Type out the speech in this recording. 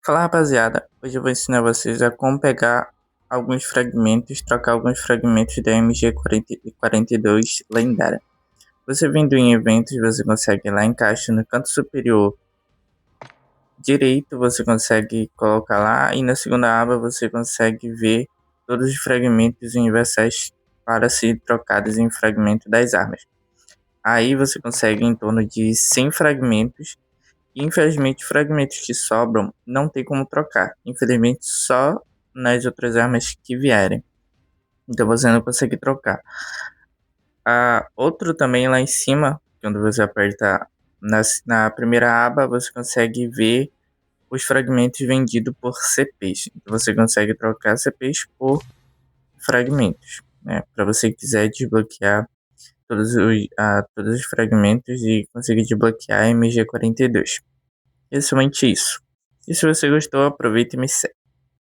Fala rapaziada, hoje eu vou ensinar vocês a como pegar alguns fragmentos, trocar alguns fragmentos da MG42 lendária. Você vindo em eventos, você consegue ir lá em caixa no canto superior direito, você consegue colocar lá e na segunda aba você consegue ver todos os fragmentos universais para ser trocados em fragmento das armas. Aí você consegue em torno de 100 fragmentos. Infelizmente, fragmentos que sobram não tem como trocar. Infelizmente, só nas outras armas que vierem. Então você não consegue trocar. Outro também lá em cima, quando você aperta na primeira aba, você consegue ver os fragmentos vendidos por CPs. Então você consegue trocar CPs por fragmentos, né? Para você quiser desbloquear todos os fragmentos e conseguir desbloquear a MG42. É somente isso. E se você gostou, aproveita e me segue.